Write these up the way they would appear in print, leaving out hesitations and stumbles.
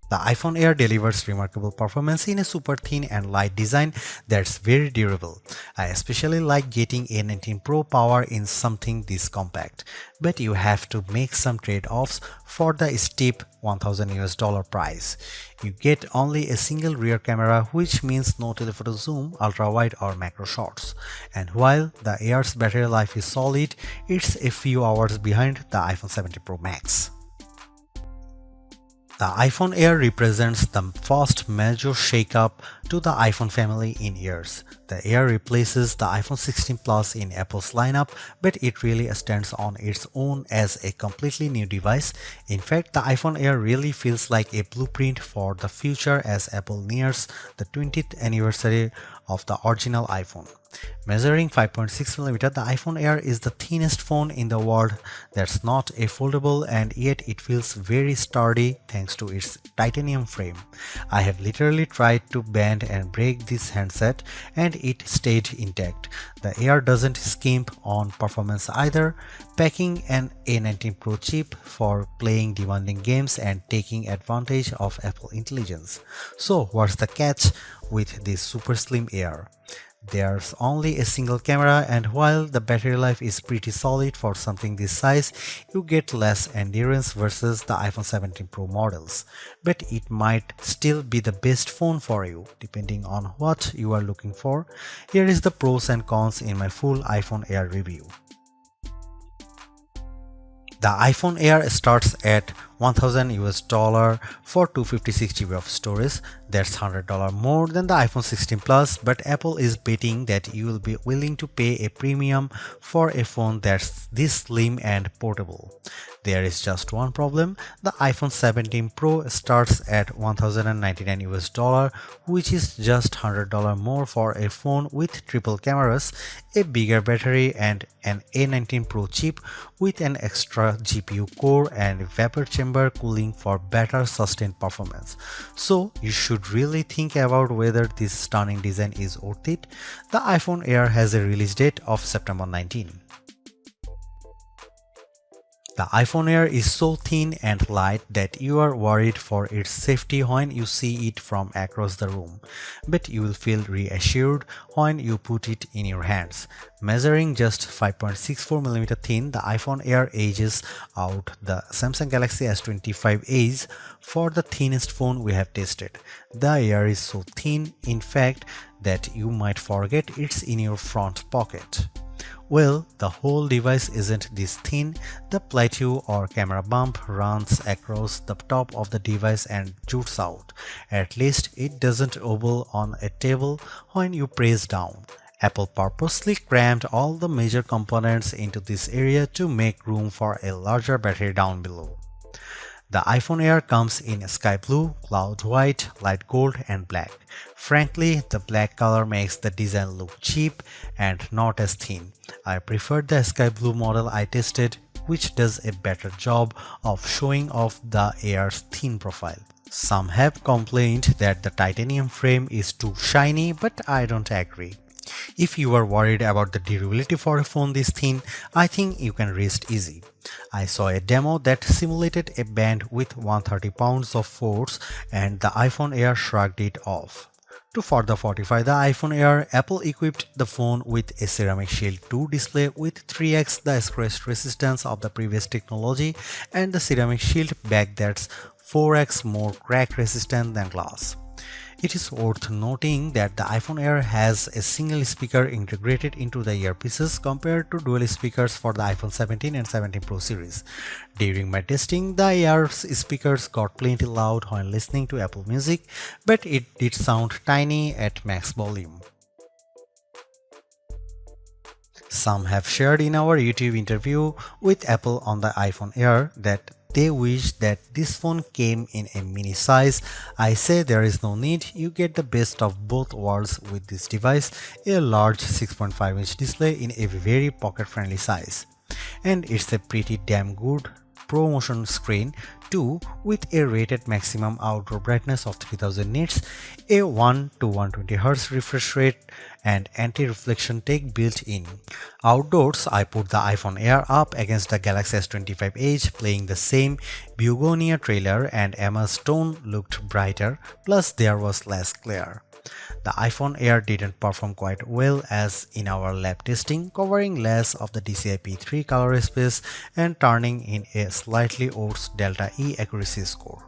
The iPhone Air delivers remarkable performance in a super thin and light design that's very durable. I especially like getting A19 Pro power in something this compact, but you have to make some trade-offs for the steep $1,000 price. You get only a single rear camera, which means no telephoto zoom, ultra-wide or macro shots. And while the Air's battery life is solid, it's a few hours behind the iPhone 17 Pro Max. The iPhone Air represents the first major shakeup to the iPhone family in years. The Air replaces the iPhone 16 Plus in Apple's lineup, but it really stands on its own as a completely new device. In fact, the iPhone Air really feels like a blueprint for the future as Apple nears the 20th anniversary of the original iPhone. Measuring 5.6mm, the iPhone Air is the thinnest phone in the world that's not a foldable, and yet it feels very sturdy thanks to its titanium frame. I have literally tried to bend and break this handset and it stayed intact. The Air doesn't skimp on performance either, packing an A19 Pro chip for playing demanding games and taking advantage of Apple intelligence. So what's the catch with this super slim Air? There's only a single camera, and while the battery life is pretty solid for something this size, you get less endurance versus the iPhone 17 Pro models. But it might still be the best phone for you, depending on what you are looking for. Here is the pros and cons in my full iPhone Air review. The iPhone Air starts at $1,000 for 256GB of storage. That's $100 more than the iPhone 16 Plus, but Apple is betting that you will be willing to pay a premium for a phone that's this slim and portable. There is just one problem. The iPhone 17 Pro starts at $1,099, which is just $100 more for a phone with triple cameras, a bigger battery, and an A19 Pro chip with an extra GPU core and vapor chamber cooling for better sustained performance. So you should really think about whether this stunning design is worth it. The iPhone Air has a release date of September 19. The iPhone Air is so thin and light that you are worried for its safety when you see it from across the room, but you will feel reassured when you put it in your hands. Measuring just 5.64mm thin, the iPhone Air edges out the Samsung Galaxy S25 Edge for the thinnest phone we have tested. The Air is so thin, in fact, that you might forget it's in your front pocket. Well, the whole device isn't this thin. The plateau or camera bump runs across the top of the device and jutes out. At least it doesn't wobble on a table when you press down. Apple purposely crammed all the major components into this area to make room for a larger battery down below. The iPhone Air comes in sky blue, cloud white, light gold, and black. Frankly, the black color makes the design look cheap and not as thin. I preferred the sky blue model I tested, which does a better job of showing off the Air's thin profile. Some have complained that the titanium frame is too shiny, but I don't agree. If you are worried about the durability for a phone this thin, I think you can rest easy. I saw a demo that simulated a band with 130 pounds of force, and the iPhone Air shrugged it off. To further fortify the iPhone Air, Apple equipped the phone with a Ceramic Shield 2 display with 3x the scratch resistance of the previous technology and the Ceramic Shield back that's 4x more crack resistant than glass. It is worth noting that the iPhone Air has a single speaker integrated into the earpieces compared to dual speakers for the iPhone 17 and 17 Pro series. During my testing, the Air's speakers got plenty loud when listening to Apple Music, but it did sound tiny at max volume. Some have shared in our YouTube interview with Apple on the iPhone Air that they wish that this phone came in a mini size. I say there is no need, you get the best of both worlds with this device, a large 6.5-inch display in a very pocket-friendly size. And it's a pretty damn good ProMotion screen, 2 with a rated maximum outdoor brightness of 3000 nits, a 1 to 120 Hz refresh rate, and anti-reflection tech built in. Outdoors, I put the iPhone Air up against the Galaxy S25 Edge, playing the same Begonia trailer, and Emma's tone looked brighter, plus there was less glare. The iPhone Air didn't perform quite well as in our lab testing, covering less of the DCI-P3 color space and turning in a slightly worse Delta E accuracy score.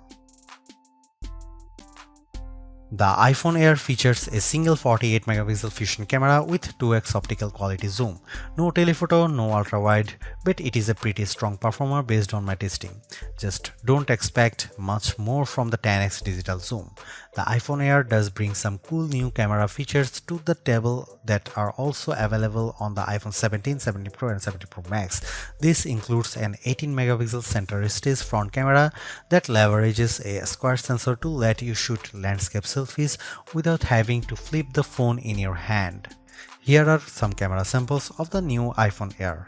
The iPhone Air features a single 48 megapixel fusion camera with 2x optical quality zoom. No telephoto, no ultra-wide, but it is a pretty strong performer based on my testing. Just don't expect much more from the 10x digital zoom. The iPhone Air does bring some cool new camera features to the table that are also available on the iPhone 17, 17 Pro and 17 Pro Max. This includes an 18 megapixel center stage front camera that leverages a square sensor to let you shoot landscape selfies without having to flip the phone in your hand. Here are some camera samples of the new iPhone Air.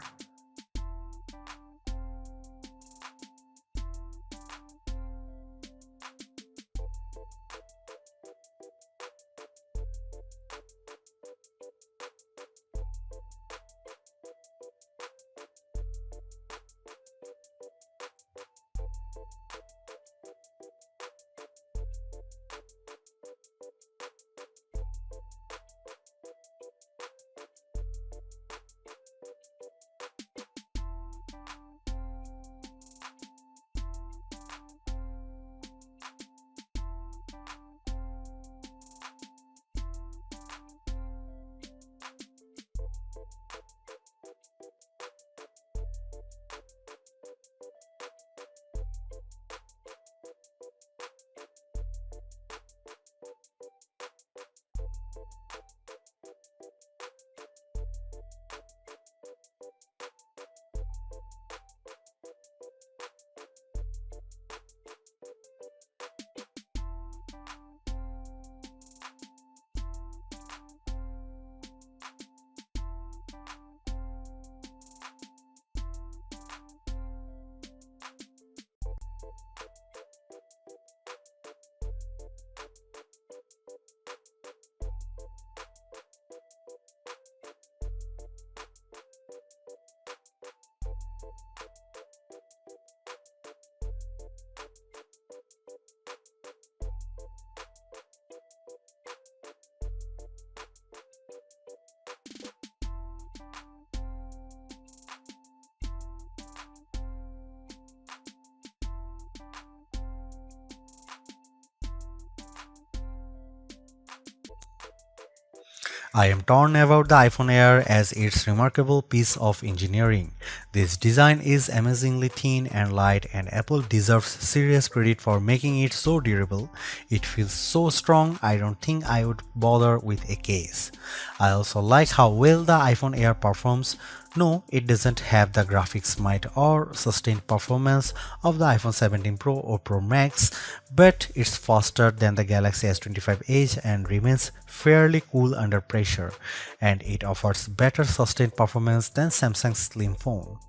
I am torn about the iPhone Air as its remarkable piece of engineering. This design is amazingly thin and light, and Apple deserves serious credit for making it so durable. It feels so strong, I don't think I would bother with a case. I also like how well the iPhone Air performs. No, it doesn't have the graphics might or sustained performance of the iPhone 17 Pro or Pro Max, but it's faster than the Galaxy S25 Edge and remains fairly cool under pressure, and it offers better sustained performance than Samsung's slim phone.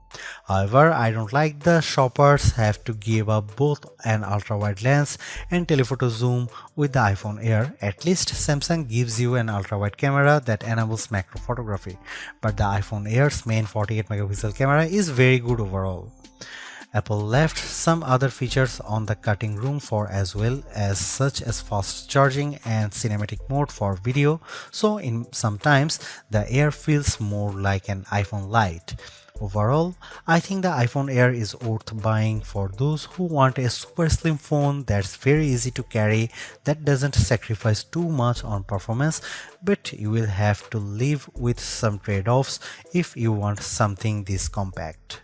However, I don't like the shoppers have to give up both an ultra-wide lens and telephoto zoom with the iPhone Air. At least Samsung gives you an ultra-wide camera that enables macro photography, but the iPhone Air's main 48 megapixel camera is very good overall. Apple left some other features on the cutting room floor as well, as such as fast charging and cinematic mode for video, so sometimes the Air feels more like an iPhone Lite. Overall, I think the iPhone Air is worth buying for those who want a super slim phone that's very easy to carry, that doesn't sacrifice too much on performance, but you will have to live with some trade-offs if you want something this compact.